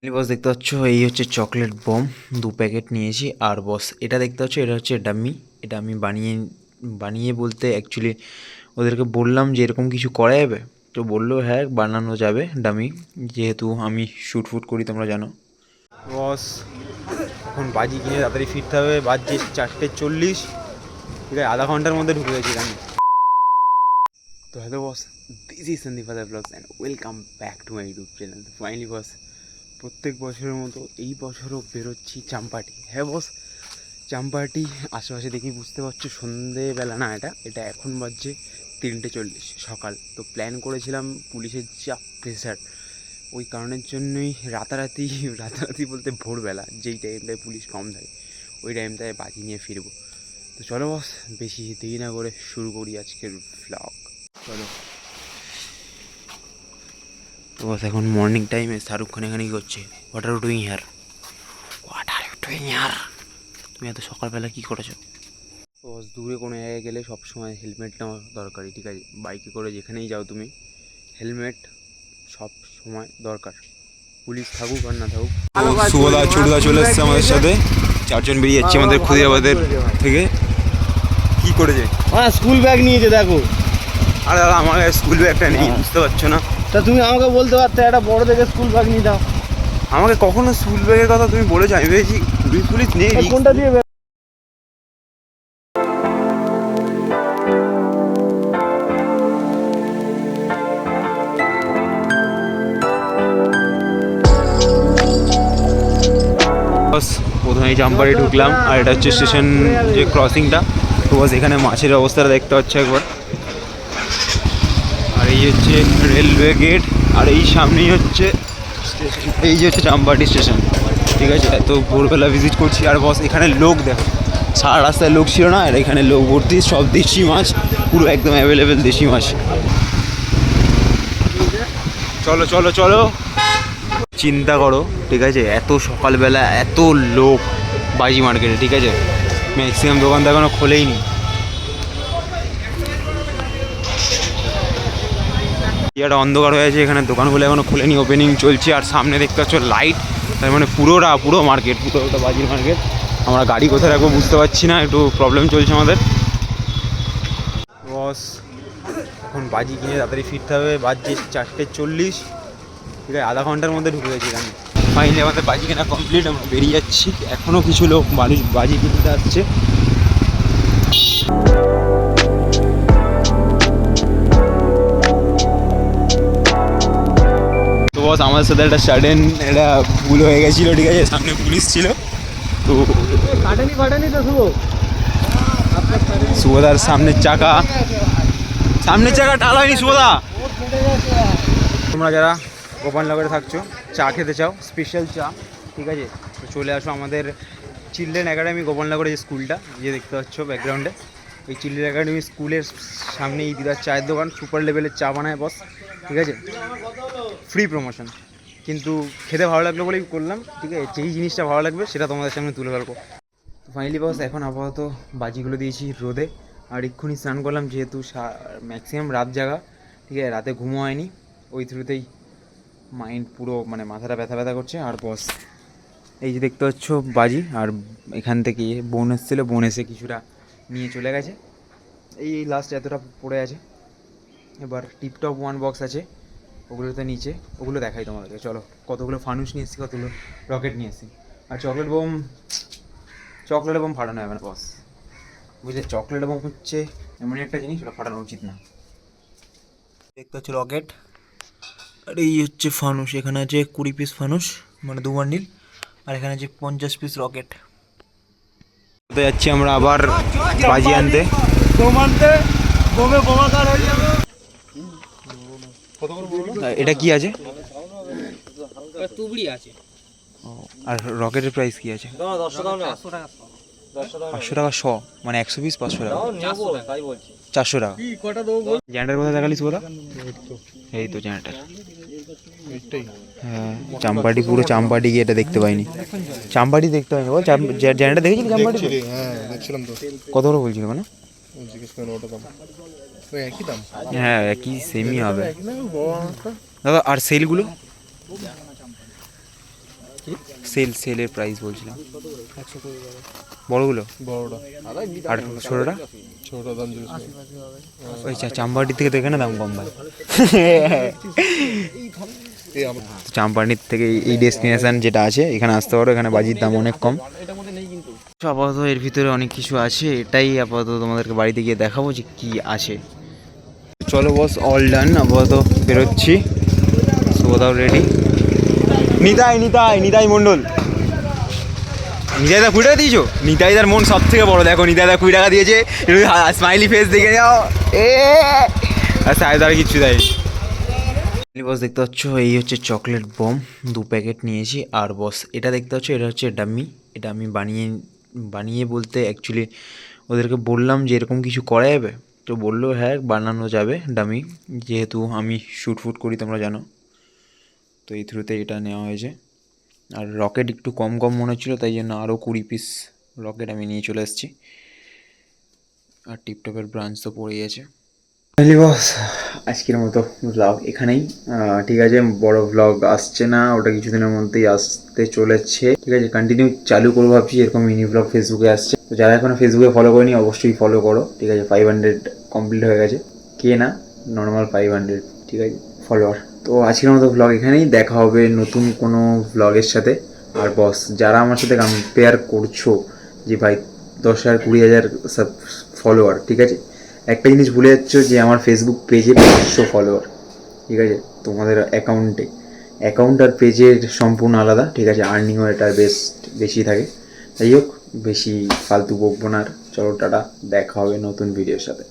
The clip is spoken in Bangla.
বস দেখতে পাচ্ছ এই হচ্ছে চকলেট বম 2 প্যাকেট নিয়েছি। আর বস এটা দেখতে পাচ্ছ এটা হচ্ছে ডাম্মি। এটা আমি বানিয়ে বানিয়ে বলতে অ্যাকচুয়ালি ওদেরকে বললাম যে এরকম কিছু করা যাবে, তো বললো হ্যাঁ বানানো যাবে ডামি, যেহেতু আমি শ্যুট ফুট করি তোমরা জানো। বস এখন বাজি কিনে তাড়াতাড়ি ফিরতে হবে, বাজছে 4:40। ঠিক আছে, আধা ঘন্টার মধ্যে ঢুকে গেছি আমি। তো hello boss, this is Sandeep father vlogs and welcome back to my YouTube channel. Finally boss প্রত্যেক বছরের মতো এই বছরও বেরোচ্ছি চাম্পাটি। হ্যাঁ বস, চাম্পাটি আশেপাশে দেখি বুঝতে পারছো সন্ধেবেলা না, এটা এখন বাজছে 3:40 সকাল। তো প্ল্যান করেছিলাম, পুলিশের যা প্রেশার ওই কারণের জন্যই রাতারাতি রাতারাতি বলতে ভোরবেলা যেই টাইমটায় পুলিশ কম থাকে ওই টাইমটায় বাজি নিয়ে ফিরবো। তো চলো বস, বেশি দেরি না করে শুরু করি আজকের ভ্লগ। চলো। তো বস এখন মর্নিং টাইমে শাহরুখ খান এখানে কী করছে? What are you doing here? What are you doing here? তুমি এত সকালবেলা কী করেছো? তো বস দূরে কোনো জায়গায় গেলে সবসময় হেলমেট নেওয়া দরকারি, ঠিক আছে? বাইকে করে যেখানেই যাও তুমি হেলমেট সব সময় দরকার, পুলিশ থাকুক আর না থাকুক। সুভদা ছোটদা চলে এসছে আমাদের সাথে, 4জন বেরিয়ে যাচ্ছে আমাদের খুদিরাবাদের থেকে। কি করেছে? স্কুল ব্যাগ নিয়েছে দেখো। আরে দাদা আমার কাছে স্কুল ব্যাগটা নেই, বুঝতে পারছো না? তা তুমি আমাকে বলতে পারতে একটা বড় দেখে স্কুল ব্যাগ নিয়ে দাও। আমাকে কখনো স্কুল ব্যাগের কথা তুমি বলেছো? আমি ভেবেছি পুলিশ পুলিশ নেই। কোনটা দিয়ে প্রথমেই জাম্পারে ঢুকলাম, আর এটা হচ্ছে স্টেশন যে ক্রসিংটা। তো বস এখানে মাছের অবস্থাটা দেখতে পাচ্ছ একবার। আর এই হচ্ছে রেলওয়ে গেট, আর এই সামনেই হচ্ছে স্টেশন, এই যে হচ্ছে চাম্পাটি স্টেশন। ঠিক আছে, তো ভোরবেলা ভিজিট করছি। আর বস এখানে লোক দেখো, সারা রাস্তায় লোক ছিল না, আর এখানে লোক ভর্তি, সব দেশি মাছ, পুরো একদম অ্যাভেলেবেল দেশি মাছ। চলো চলো চলো। চিন্তা করো, ঠিক আছে, এত সকালবেলা এত লোক বাজি মার্কেটে, ঠিক আছে, ম্যাক্সিমাম দোকান তো এখনো খোলেই নি। একটা অন্ধকার হয়ে আছে এখানে, দোকানগুলো এখনো খোলেনি, ওপেনিং চলছে। আর সামনে দেখতে পাচ্ছ লাইট, তার মানে পুরো মার্কেট, পুরো ওটা বাজির মার্কেট। আমরা গাড়ি কোথায় রাখবো বুঝতে পারছি না, একটু প্রবলেম চলছে আমাদের। বস এখন বাজি কিনে তাড়াতাড়ি ফিরতে হবে, বাজছে 4:40। ঠিক আছে, আধা ঘন্টার মধ্যে ঢুকে গেছি আমি। ফাইনালি আমাদের বাজি কেনা কমপ্লিট, আমরা বেরিয়ে যাচ্ছি। এখনও কিছু লোক মানুষ বাজি কিনতে আসছে। তো বস আমার সাথে একটা সাডেন একটা ভুল হয়ে গেছিলো, ঠিক আছে, সামনে পুলিশ ছিল। তো শুভদার সামনের চাকা টাল হয়নি শুভদা। তোমরা যারা গোপালনগরে থাকছো, চা খেতে চাও, স্পেশাল চা, ঠিক আছে, তো চলে আসো আমাদের চিলড্রেন একাডেমি গোপালনগরে, যে স্কুলটা যে দেখতে পাচ্ছ ব্যাকগ্রাউন্ডে, এই চিলড্রেন একাডেমি স্কুলের সামনে এই দিদার চায়ের দোকান, সুপার লেভেলের চা বানায় বস, ঠিক আছে, ফ্রি প্রমোশন। কিন্তু খেতে ভালো লাগলো বলেই করলাম, ঠিক আছে, যেই জিনিসটা ভালো লাগবে সেটা তোমাদের সামনে তুলে ধরবো। তো ফাইনালি বস এখন আপাতত বাজিগুলো দিয়েছি রোদে, আর এক্ষুনি স্নান করলাম, যেহেতু ম্যাক্সিমাম রাত জাগা, ঠিক আছে, রাতে ঘুমো হয়নি, ওই থ্রুতেই মাইন্ড পুরো মানে মাথাটা ব্যথা করছে। আর বস এই যে দেখতে পাচ্ছ বাজি, আর এখান থেকে বোন এসেছিলো, বোন এসে কিছুটা নিয়ে চলে গেছে, এই লাস্ট এতটা পড়ে আছে। এবার টিপটপ 1 বক্স আছে, ওগুলোতে নিচে, ওগুলো দেখাই তোমাদেরকে। চলো, কতগুলো ফানুস নিয়ে এসেছি, কতগুলো রকেট নিয়ে এসেছি। আর চকলেট বোম ফাটানো যাবে না বস, বুঝলে? চকলেট বোম হচ্ছে এমনই একটা জিনিস, ওটা ফাটানো উচিত না। দেখতে হচ্ছে রকেট, আর এই হচ্ছে ফানুস, এখানে আছে 20 পিস ফানুস, মানে 2 বান্ডিল, আর এখানে আছে 50 পিস রকেট। তো যাচ্ছি আমরা আবার বাজি আনতে। এটা কি আছে? তুবড়ি আছে। আর রকেটের প্রাইস কি আছে? 500 টাকা 100, মানে 100 পিস 500 টাকা, 400 টাকা। জেনারেটার কোথায় দেখালিস ওরা? এই তো জেনারেটার। হ্যাঁ, চাম্পাটি, পুরো চাম্পাটি গিয়ে এটা দেখতে পাইনি, চাম্পাটি দেখতে পাইনি। বল জেনারেটার দেখেছিলি চাম্পাটি? কত করে বলছিল মানে? হ্যাঁ একই সেমই হবে দাদা। আর সেলগুলো সেলের প্রাইস বলছিলাম। বড়গুলো বড়টা আর ছোটোটা? ছোটটা দাম ওই চাম্পাহাটির থেকে দেখে না দাম কম ভাই। চাম্পাহাটির থেকে এই ডেস্টিনেশন যেটা আছে এখানে আসতে পারো, এখানে বাজির দাম অনেক কম। আপাতত এর ভিতরে অনেক কিছু আছে, এটাই আপাতত তোমাদেরকে বাড়িতে গিয়ে দেখাবো যে কি আছে। চলো বস, অল ডান, আপাতত বেরোচ্ছি। শুভদাও রেডি। নিতাই মণ্ডল, নিতাইদা 20 টাকা দিয়েছো? নিতাইদার মন সব থেকে বড়, দেখো নিতাইদা 20 টাকা দিয়েছে, স্মাইলি ফেস দেখে যাও। আর সাহেবদার কিচ্ছু দেয়নি। বস দেখতে পাচ্ছ এই হচ্ছে চকলেট বম, 2 প্যাকেট নিয়েছি। আর বস এটা দেখতে পাচ্ছ, এটা হচ্ছে ডাম্মি। এটা আমি বানিয়ে বলতে অ্যাকচুয়ালি ওদেরকে বললাম যে এরকম কিছু করা যাবে, তো বললো হ্যাঁ বানানো যাবে ডামি, যেহেতু আমি শ্যুট করি তোমরা জানো, তো এই থ্রুতে এটা নেওয়া হয়েছে। আর রকেট একটু কম মনে হচ্ছিলো, তাই জন্য আরও 20 পিস রকেট আমি নিয়ে চলে এসেছি। আর টিপটপের ব্রাঞ্চ তো পড়েই আছে। বস আজকের মতো ব্লগ এখানেই, ঠিক আছে। বড় ব্লগ আসছে না, ওটা কিছুদিনের মধ্যেই আসতে চলেছে, ঠিক আছে। কন্টিনিউ চালু করবো ভাবছি, এরকম মিনি ব্লগ ফেসবুকে আসছে। তো যারা এখনো ফেসবুকে ফলো করেনি অবশ্যই ফলো করো, ঠিক আছে। 500 কমপ্লিট হয়ে গেছে, কে না, নর্মাল 500, ঠিক আছে, ফলোয়ার। তো আজকের মতো ব্লগ এখানেই, দেখা হবে নতুন কোনো ব্লগের সাথে। আর বস যারা আমার সাথে কম্পেয়ার করছো যে ভাই 10,000 20,000 সব ফলোয়ার, ঠিক আছে, একটা জিনিস ভুলে যাচ্ছ যে আমার ফেসবুক পেজে 500 ফলোয়ার, ঠিক আছে। তোমাদের অ্যাকাউন্ট আর পেজের সম্পূর্ণ আলাদা, ঠিক আছে। আর্নিংও এটার বেশি থাকে। যাই হোক, বেশি ফালতু বকবো না আর, চলো টাটা, দেখা হবে নতুন ভিডিওর সাথে।